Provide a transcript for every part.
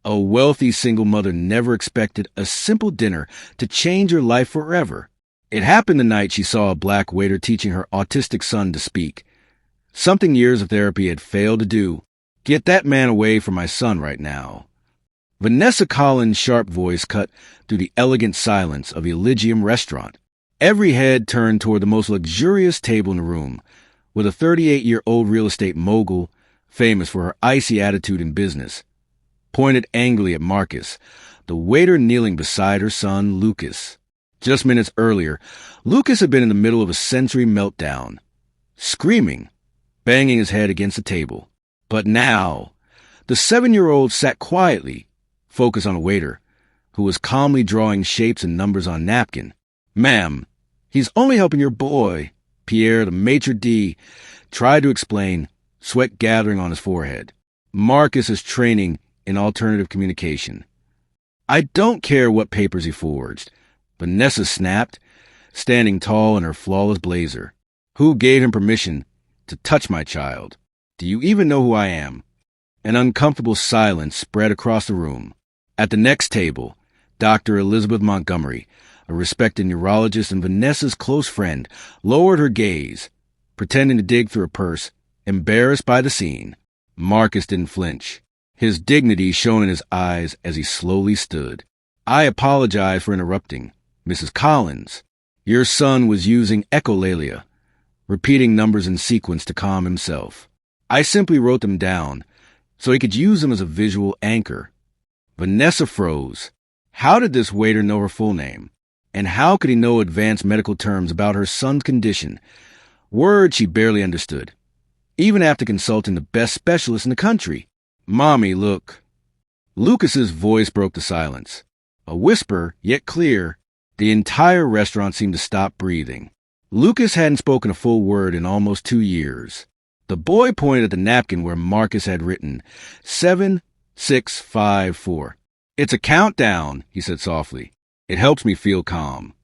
A wealthy single mother never expected a simple dinner to change her life forever. It happened the night she saw a black waiter teaching her autistic son to speak. Something years of therapy had failed to do. Get that man away from my son right now. Vanessa Collins' sharp voice cut through the elegant silence of Elysium restaurant. Every head turned toward the most luxurious table in the room, with a 38-year-old real estate mogul, famous for her icy attitude in business, pointed angrily at Marcus, the waiter kneeling beside her son, Lucas. Just minutes earlier, Lucas had been in the middle of a sensory meltdown, screaming, banging his head against the table. But now, the 7-year-old sat quietly, focused on a waiter, who was calmly drawing shapes and numbers on a napkin. "Ma'am, he's only helping your boy," Pierre, the maitre d', tried to explain, sweat gathering on his forehead. Marcus is training in alternative communication. "I don't care what papers he forged," Vanessa snapped, standing tall in her flawless blazer. "Who gave him permission to touch my child? Do you even know who I am?" An uncomfortable silence spread across the room. At the next table, Dr. Elizabeth Montgomery, a respected neurologist and Vanessa's close friend, lowered her gaze, pretending to dig through her purse, embarrassed by the scene. Marcus didn't flinch, his dignity shone in his eyes as he slowly stood. "I apologize for interrupting, Mrs. Collins. Your son was using echolalia, repeating numbers in sequence to calm himself. I simply wrote them down so he could use them as a visual anchor." Vanessa froze. How did this waiter know her full name? And how could he know advanced medical terms about her son's condition? Words she barely understood, even after consulting the best specialists in the country. "Mommy, look." Lucas's voice broke the silence. A whisper, yet clear. The entire restaurant seemed to stop breathing. Lucas hadn't spoken a full word in almost 2 years. The boy pointed at the napkin where Marcus had written 7654. "It's a countdown," he said softly. "It helps me feel calm."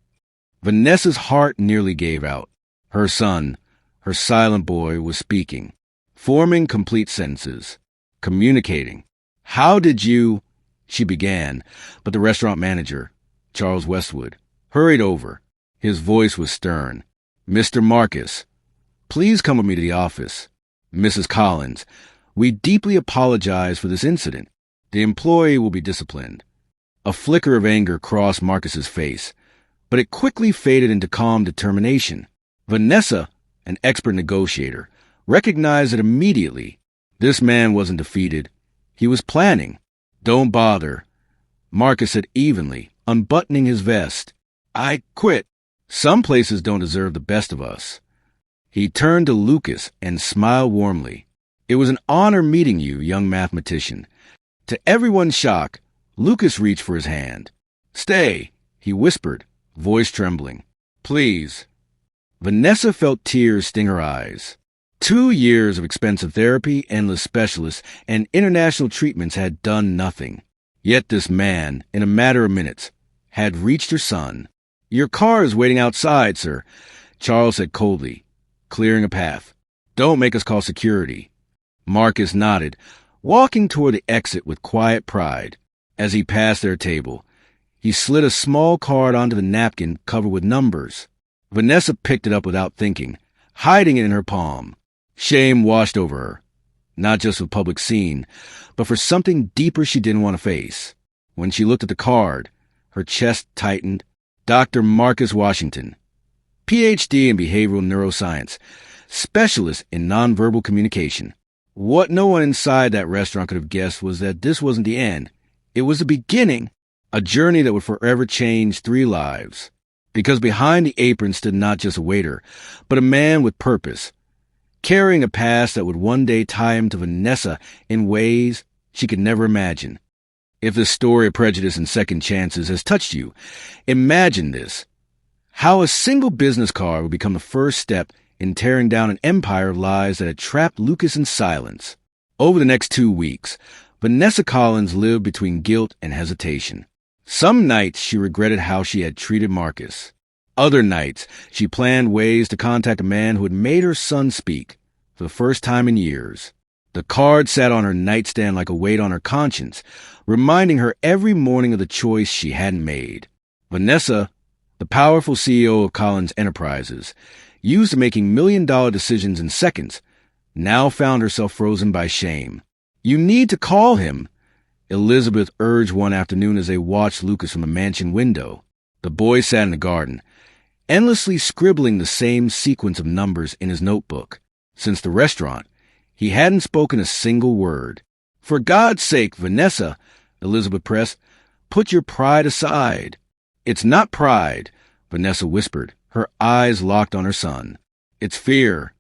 Vanessa's heart nearly gave out. Her son, her silent boy, was speaking, forming complete sentences, communicating. "How did you—" she began, but the restaurant manager, Charles Westwood, hurried over. His voice was stern. "Mr. Marcus, please come with me to the office. Mrs. Collins, we deeply apologize for this incident. The employee will be disciplined." A flicker of anger crossed Marcus's face, but it quickly faded into calm determination. Vanessa, an expert negotiator, recognized it immediately. This man wasn't defeated. He was planning. "Don't bother," Marcus said evenly, unbuttoning his vest. "I quit. Some places don't deserve the best of us." He turned to Lucas and smiled warmly. "It was an honor meeting you, young mathematician." To everyone's shock, Lucas reached for his hand. "Stay," he whispered, voice trembling. "Please." Vanessa felt tears sting her eyes. 2 years of expensive therapy, endless specialists, and international treatments had done nothing. Yet this man, in a matter of minutes, had reached her son. "Your car is waiting outside, sir," Charles said coldly, clearing a path. "Don't make us call security." Marcus nodded, walking toward the exit with quiet pride. As he passed their table, he slid a small card onto the napkin covered with numbers. Vanessa picked it up without thinking, hiding it in her palm. Shame washed over her, not just for the public scene, but for something deeper she didn't want to face. When she looked at the card, her chest tightened. Dr. Marcus Washington, Ph.D. in behavioral neuroscience, specialist in nonverbal communication. What no one inside that restaurant could have guessed was that this wasn't the end. It was the beginning, a journey that would forever change 3 lives. Because behind the apron stood not just a waiter, but a man with purpose, carrying a past that would one day tie him to Vanessa in ways she could never imagine. If this story of prejudice and second chances has touched you, imagine this. How a single business card would become the first step in tearing down an empire of lies that had trapped Lucas in silence. Over the next 2 weeks, Vanessa Collins lived between guilt and hesitation. Some nights she regretted how she had treated Marcus. Other nights she planned ways to contact a man who had made her son speak for the first time in years. The card sat on her nightstand like a weight on her conscience, reminding her every morning of the choice she hadn't made. Vanessa, the powerful CEO of Collins Enterprises, used to making million-dollar decisions in seconds, now found herself frozen by shame. "You need to call him," Elizabeth urged one afternoon as they watched Lucas from the mansion window. The boy sat in the garden, endlessly scribbling the same sequence of numbers in his notebook. Since the restaurant, he hadn't spoken a single word. "For God's sake, Vanessa," Elizabeth pressed, "put your pride aside." "It's not pride," Vanessa whispered, her eyes locked on her son. "It's fear."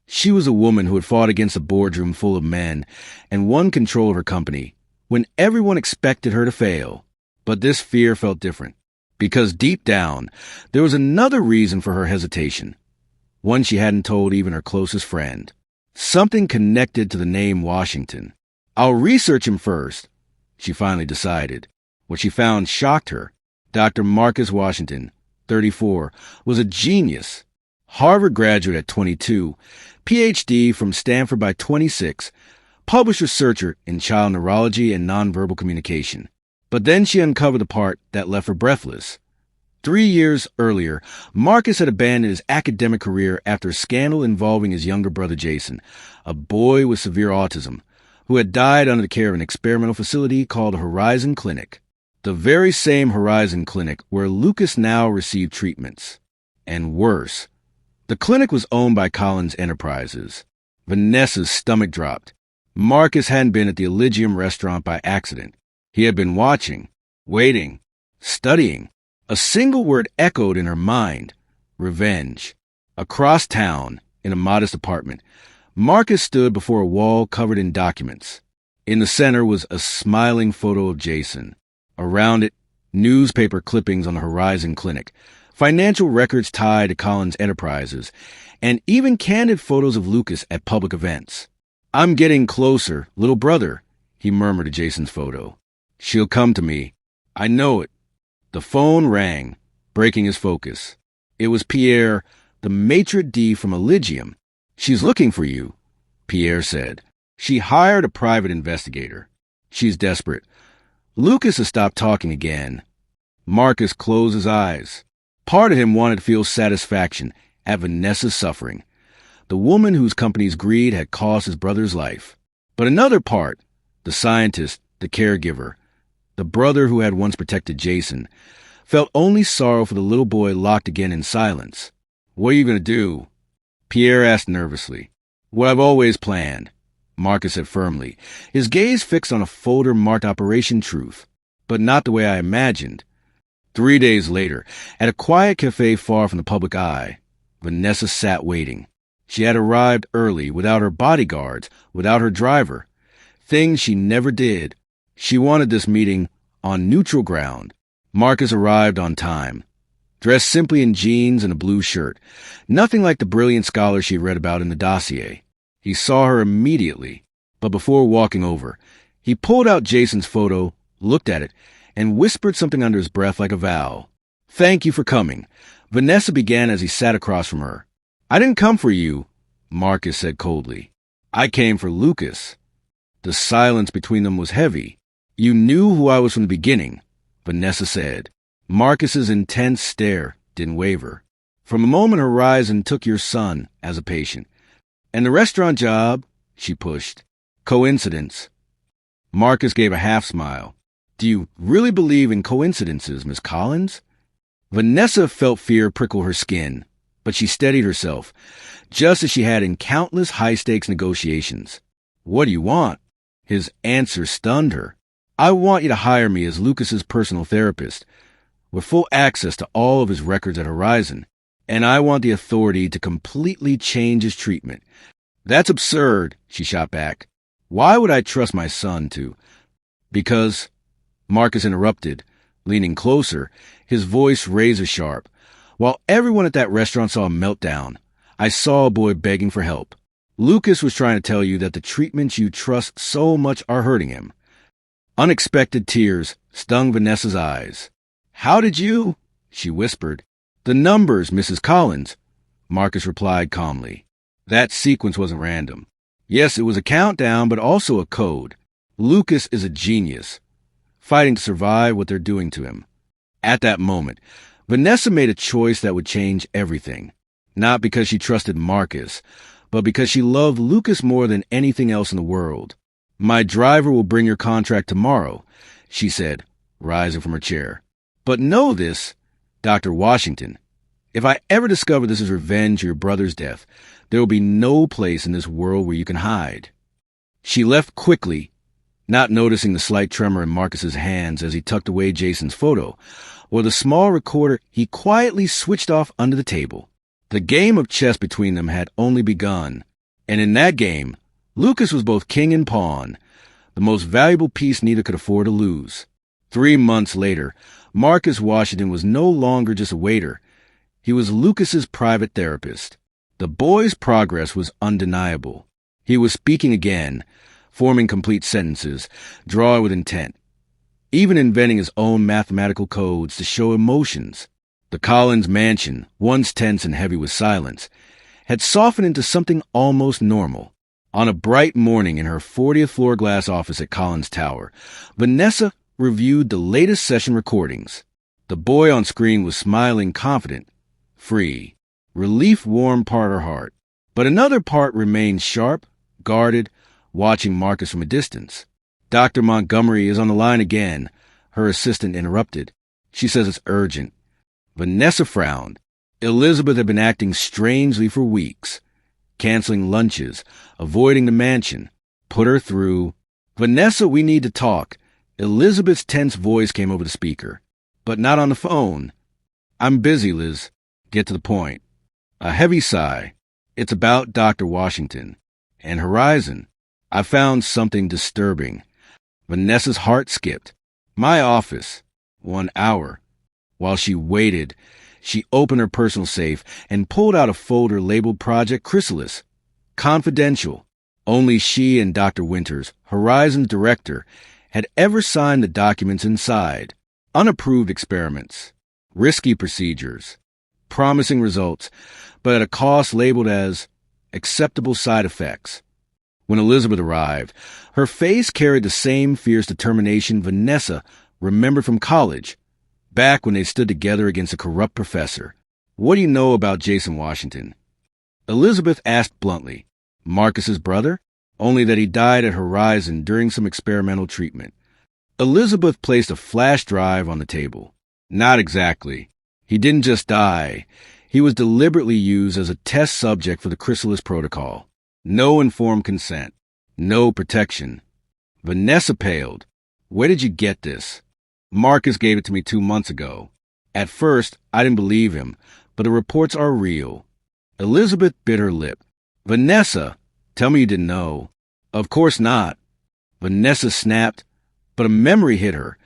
She was a woman who had fought against a boardroom full of men and won control of her company when everyone expected her to fail. But this fear felt different, because deep down, there was another reason for her hesitation, one she hadn't told even her closest friend. Something connected to the name Washington. "I'll research him first," she finally decided. What she found shocked her. Dr. Marcus Washington, 34, was a genius. Harvard graduate at 22, PhD from Stanford by 26, published researcher in child neurology and nonverbal communication. But then she uncovered the part that left her breathless. 3 years earlier, Marcus had abandoned his academic career after a scandal involving his younger brother Jason, a boy with severe autism, who had died under the care of an experimental facility called the Horizon Clinic. The very same Horizon Clinic where Lucas now received treatments. And worse, the clinic was owned by Collins Enterprises. Vanessa's stomach dropped. Marcus hadn't been at the Elysium restaurant by accident. He had been watching, waiting, studying. A single word echoed in her mind: revenge. Across town, in a modest apartment, Marcus stood before a wall covered in documents. In the center was a smiling photo of Jason. Around it, newspaper clippings on the Horizon Clinic, financial records tied to Collins Enterprises, and even candid photos of Lucas at public events. "I'm getting closer, little brother," he murmured to Jason's photo. "She'll come to me. I know it." The phone rang, breaking his focus. It was Pierre, the maitre d' from Elysium. "She's looking for you," Pierre said. "She hired a private investigator. She's desperate." Lucas had stopped talking again. Marcus closed his eyes. Part of him wanted to feel satisfaction at Vanessa's suffering, the woman whose company's greed had cost his brother's life. But another part, the scientist, the caregiver, the brother who had once protected Jason, felt only sorrow for the little boy locked again in silence. "What are you going to do?" Pierre asked nervously. "What I've always planned," Marcus said firmly, his gaze fixed on a folder marked Operation Truth, "but not the way I imagined." 3 days later, at a quiet cafe far from the public eye, Vanessa sat waiting. She had arrived early, without her bodyguards, without her driver. Things she never did. She wanted this meeting on neutral ground. Marcus arrived on time, dressed simply in jeans and a blue shirt, nothing like the brilliant scholar she read about in the dossier. He saw her immediately, but before walking over, he pulled out Jason's photo, looked at it, and whispered something under his breath like a vow. "Thank you for coming," Vanessa began as he sat across from her. "I didn't come for you," Marcus said coldly. "I came for Lucas." The silence between them was heavy. "You knew who I was from the beginning," Vanessa said. Marcus's intense stare didn't waver. "From the moment Horizon took your son as a patient. And the restaurant job," she pushed. "Coincidence." Marcus gave a half-smile. "Do you really believe in coincidences, Miss Collins?" Vanessa felt fear prickle her skin, but she steadied herself, just as she had in countless high-stakes negotiations. "What do you want?" His answer stunned her. "I want you to hire me as Lucas's personal therapist, with full access to all of his records at Horizon, and I want the authority to completely change his treatment." "That's absurd," she shot back. "Why would I trust my son to—" "Because," Marcus interrupted, leaning closer, his voice razor-sharp, "while everyone at that restaurant saw a meltdown, I saw a boy begging for help. Lucas was trying to tell you that the treatments you trust so much are hurting him." Unexpected tears stung Vanessa's eyes. "How did you—" she whispered. "The numbers, Mrs. Collins," Marcus replied calmly. "That sequence wasn't random. Yes, it was a countdown, but also a code. Lucas is a genius, fighting to survive what they're doing to him. At that moment, Vanessa made a choice that would change everything. Not because she trusted Marcus, but because she loved Lucas more than anything else in the world. My driver will bring your contract tomorrow, she said, rising from her chair. But know this, Dr. Washington. If I ever discover this is revenge for your brother's death, there will be no place in this world where you can hide. She left quickly, not noticing the slight tremor in Marcus's hands as he tucked away Jason's photo, or the small recorder he quietly switched off under the table. The game of chess between them had only begun, and in that game, Lucas was both king and pawn, the most valuable piece neither could afford to lose. 3 months later, Marcus Washington was no longer just a waiter. He was Lucas's private therapist. The boy's progress was undeniable. He was speaking again, forming complete sentences, drawing with intent, even inventing his own mathematical codes to show emotions. The Collins mansion, once tense and heavy with silence, had softened into something almost normal. On a bright morning in her 40th floor glass office at Collins Tower, Vanessa reviewed the latest session recordings. The boy on screen was smiling, confident, free. Relief warmed part her heart. But another part remained sharp, guarded, watching Marcus from a distance. Dr. Montgomery is on the line again, her assistant interrupted. She says it's urgent. Vanessa frowned. Elizabeth had been acting strangely for weeks, canceling lunches, avoiding the mansion. Put her through. Vanessa, we need to talk. Elizabeth's tense voice came over the speaker. But not on the phone. I'm busy, Liz. Get to the point. A heavy sigh. It's about Dr. Washington. And Horizon. I found something disturbing. Vanessa's heart skipped. My office. 1 hour. While she waited, she opened her personal safe and pulled out a folder labeled Project Chrysalis. Confidential. Only she and Dr. Winters, Horizon's director, had ever signed the documents inside. Unapproved experiments. Risky procedures. Promising results, but at a cost labeled as acceptable side effects. When Elizabeth arrived, her face carried the same fierce determination Vanessa remembered from college, back when they stood together against a corrupt professor. What do you know about Jason Washington? Elizabeth asked bluntly. Marcus's brother? Only that he died at Horizon during some experimental treatment. Elizabeth placed a flash drive on the table. Not exactly. He didn't just die. He was deliberately used as a test subject for the Chrysalis Protocol. No informed consent. No protection. Vanessa paled. Where did you get this? Marcus gave it to me 2 months ago. At first, I didn't believe him, but the reports are real. Elizabeth bit her lip. Vanessa, tell me you didn't know. Of course not. Vanessa snapped, but a memory hit her.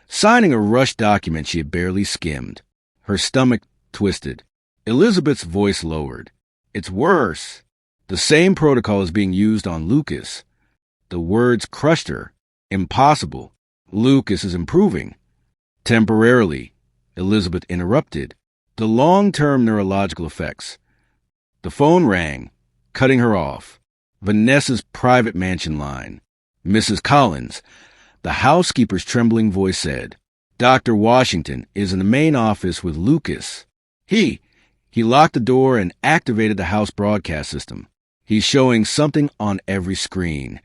Signing a rushed document she had barely skimmed. Her stomach twisted. Elizabeth's voice lowered. It's worse. The same protocol is being used on Lucas. The words crushed her. Impossible. Lucas is improving. Temporarily, Elizabeth interrupted. The long-term neurological effects. The phone rang, cutting her off. Vanessa's private mansion line. Mrs. Collins. The housekeeper's trembling voice said, Dr. Washington is in the main office with Lucas. He locked the door and activated the house broadcast system. He's showing something on every screen.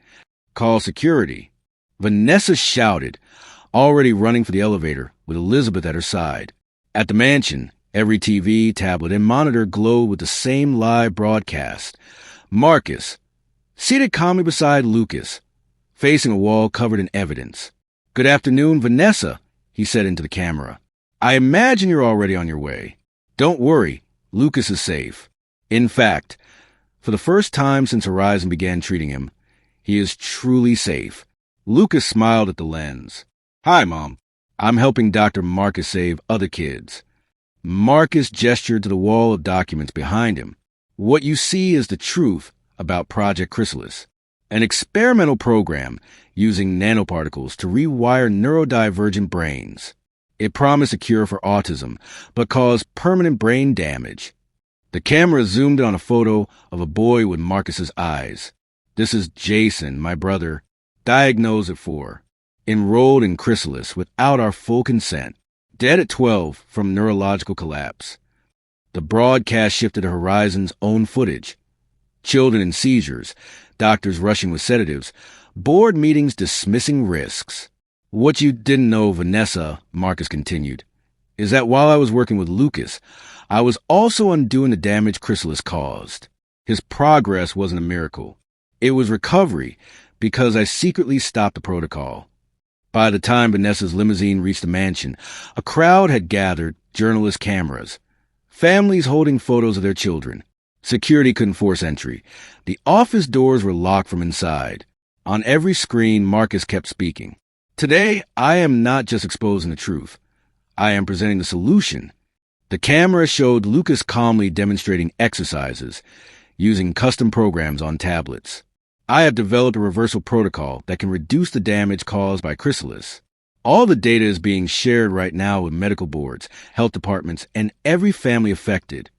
Call security. Vanessa shouted, already running for the elevator with Elizabeth at her side. At the mansion, every TV, tablet, and monitor glowed with the same live broadcast. Marcus, seated calmly beside Lucas, facing a wall covered in evidence. Good afternoon, Vanessa, he said into the camera. I imagine you're already on your way. Don't worry, Lucas is safe. In fact, for the first time since Horizon began treating him, he is truly safe. Lucas smiled at the lens. Hi, Mom. I'm helping Dr. Marcus save other kids. Marcus gestured to the wall of documents behind him. What you see is the truth about Project Chrysalis, an experimental program using nanoparticles to rewire neurodivergent brains. It promised a cure for autism, but caused permanent brain damage. The camera zoomed in on a photo of a boy with Marcus's eyes. This is Jason, my brother, diagnosed at 4, enrolled in Chrysalis without our full consent, dead at 12 from neurological collapse. The broadcast shifted to Horizon's own footage. Children in seizures, doctors rushing with sedatives, board meetings dismissing risks. What you didn't know, Vanessa, Marcus continued, is that while I was working with Lucas, I was also undoing the damage Chrysalis caused. His progress wasn't a miracle. It was recovery because I secretly stopped the protocol. By the time Vanessa's limousine reached the mansion, a crowd had gathered, journalists' cameras, families holding photos of their children. Security couldn't force entry. The office doors were locked from inside. On every screen, Marcus kept speaking. Today, I am not just exposing the truth. I am presenting the solution. The camera showed Lucas calmly demonstrating exercises, using custom programs on tablets. I have developed a reversal protocol that can reduce the damage caused by Chrysalis. All the data is being shared right now with medical boards, health departments, and every family affected.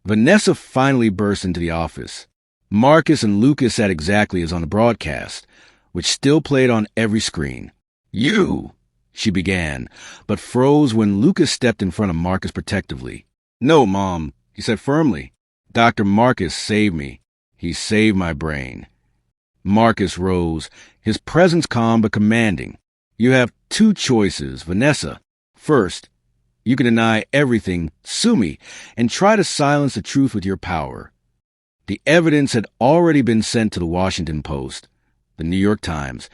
Vanessa finally burst into the office. Marcus and Lucas sat exactly as on the broadcast, which still played on every screen. "You," she began, but froze when Lucas stepped in front of Marcus protectively. "No, Mom," he said firmly. "Dr. Marcus saved me. He saved my brain." Marcus rose, his presence calm but commanding. "You have two choices, Vanessa. First, you can deny everything, sue me, and try to silence the truth with your power." The evidence had already been sent to the Washington Post, the New York Times,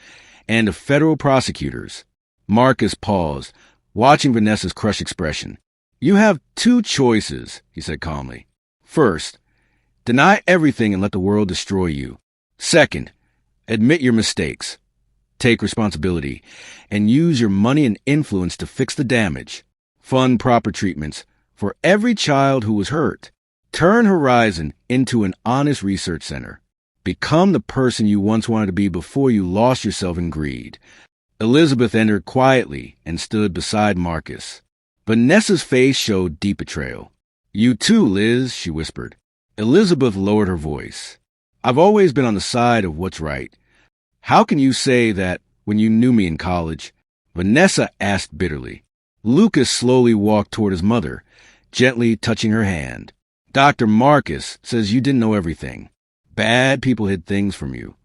and to federal prosecutors. Marcus paused, watching Vanessa's crushed expression. "You have two choices," he said calmly. "First, deny everything and let the world destroy you. Second, admit your mistakes, take responsibility, and use your money and influence to fix the damage. Fund proper treatments for every child who was hurt. Turn Horizon into an honest research center. Become the person you once wanted to be before you lost yourself in greed." Elizabeth entered quietly and stood beside Marcus. Vanessa's face showed deep betrayal. "You too, Liz," she whispered. Elizabeth lowered her voice. "I've always been on the side of what's right. How can you say that when you knew me in college?" Vanessa asked bitterly. Lucas slowly walked toward his mother, gently touching her hand. "Dr. Marcus says you didn't know everything. Bad people hid things from you."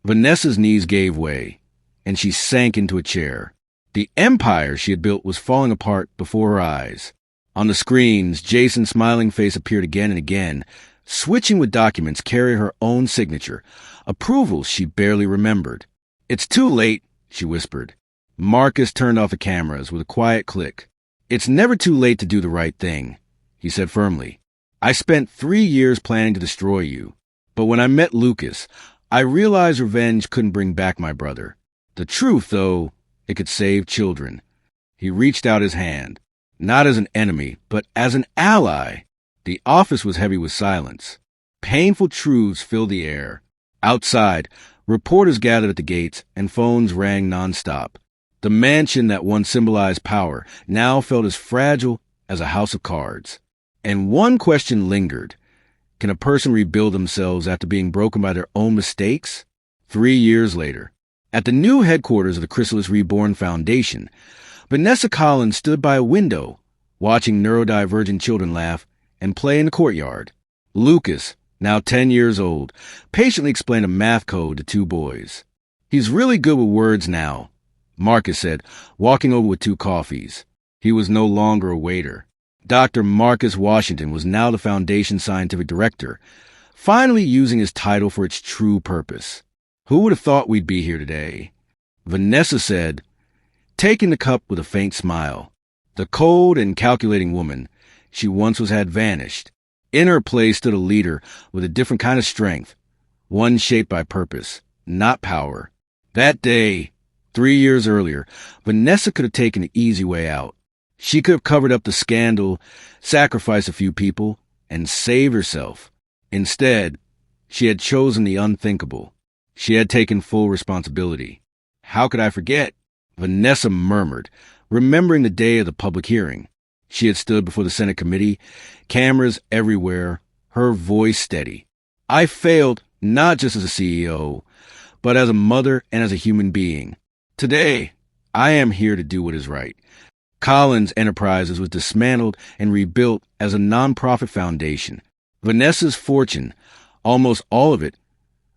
Vanessa's knees gave way, and she sank into a chair. The empire she had built was falling apart before her eyes. On the screens, Jason's smiling face appeared again and again, switching with documents carrying her own signature, approvals she barely remembered. "It's too late," she whispered. Marcus turned off the cameras with a quiet click. "It's never too late to do the right thing," he said firmly. "I spent 3 years planning to destroy you, but when I met Lucas, I realized revenge couldn't bring back my brother. The truth, though, it could save children." He reached out his hand, not as an enemy, but as an ally. The office was heavy with silence. Painful truths filled the air. Outside, reporters gathered at the gates, and phones rang nonstop. The mansion that once symbolized power now felt as fragile as a house of cards. And one question lingered. Can a person rebuild themselves after being broken by their own mistakes? 3 years later, at the new headquarters of the Chrysalis Reborn Foundation, Vanessa Collins stood by a window, watching neurodivergent children laugh and play in the courtyard. Lucas, now 10 years old, patiently explained a math code to 2 boys. "He's really good with words now," Marcus said, walking over with 2 coffees. He was no longer a waiter. Dr. Marcus Washington was now the Foundation's scientific director, finally using his title for its true purpose. "Who would have thought we'd be here today?" Vanessa said, taking the cup with a faint smile. The cold and calculating woman she once was had vanished. In her place stood a leader with a different kind of strength, one shaped by purpose, not power. That day, 3 years earlier, Vanessa could have taken the easy way out. She could have covered up the scandal, sacrificed a few people, and saved herself. Instead, she had chosen the unthinkable. She had taken full responsibility. "How could I forget?" Vanessa murmured, remembering the day of the public hearing. She had stood before the Senate committee, cameras everywhere, her voice steady. "I failed not just as a CEO, but as a mother and as a human being. Today, I am here to do what is right. Collins Enterprises was dismantled and rebuilt as a nonprofit foundation. Vanessa's fortune, almost all of it,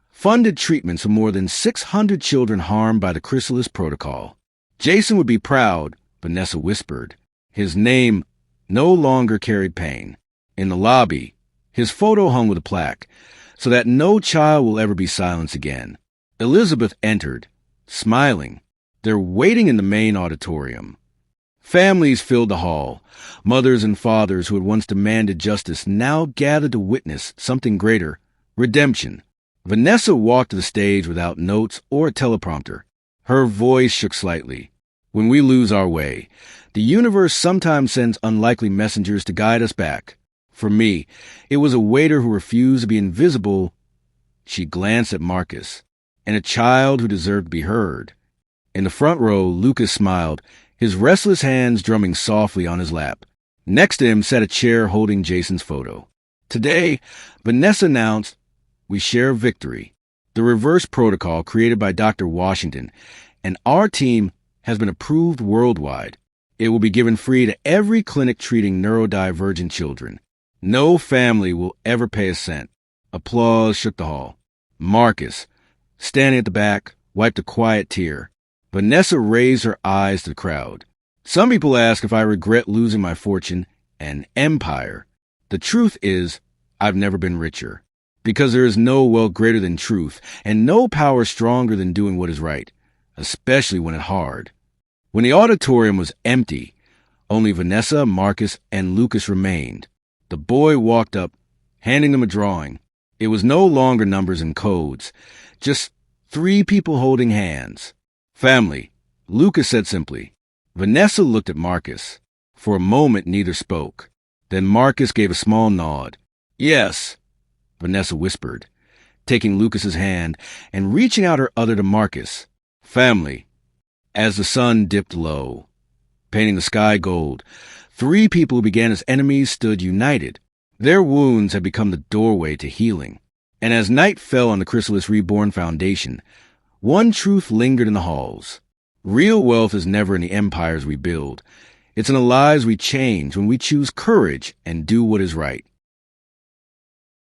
funded treatments for more than 600 children harmed by the Chrysalis Protocol. Jason would be proud, Vanessa whispered. His name no longer carried pain. In the lobby, his photo hung with a plaque, so that no child will ever be silenced again. Elizabeth entered, smiling. They're waiting in the main auditorium. Families filled the hall. Mothers and fathers who had once demanded justice now gathered to witness something greater, redemption. Vanessa walked to the stage without notes or a teleprompter. Her voice shook slightly. When we lose our way, the universe sometimes sends unlikely messengers to guide us back. For me, it was a waiter who refused to be invisible. She glanced at Marcus, and a child who deserved to be heard. In the front row, Lucas smiled, his restless hands drumming softly on his lap. Next to him sat a chair holding Jason's photo. Today, Vanessa announced, "We share victory." The reverse protocol created by Dr. Washington, and our team has been approved worldwide. It will be given free to every clinic treating neurodivergent children. No family will ever pay a cent. Applause shook the hall. Marcus, standing at the back, wiped a quiet tear. Vanessa raised her eyes to the crowd. Some people ask if I regret losing my fortune and empire. The truth is, I've never been richer. Because there is no wealth greater than truth, and no power stronger than doing what is right, especially when it's hard. When the auditorium was empty, only Vanessa, Marcus, and Lucas remained. The boy walked up, handing them a drawing. It was no longer numbers and codes, just 3 people holding hands. Family, Lucas said simply. Vanessa looked at Marcus. For a moment, neither spoke. Then Marcus gave a small nod. Yes, Vanessa whispered, taking Lucas's hand and reaching out her other to Marcus. Family. As the sun dipped low, painting the sky gold, 3 people who began as enemies stood united. Their wounds had become the doorway to healing. And as night fell on the Chrysalis Reborn Foundation, one truth lingered in the halls. Real wealth is never in the empires we build. It's in the lives we change when we choose courage and do what is right.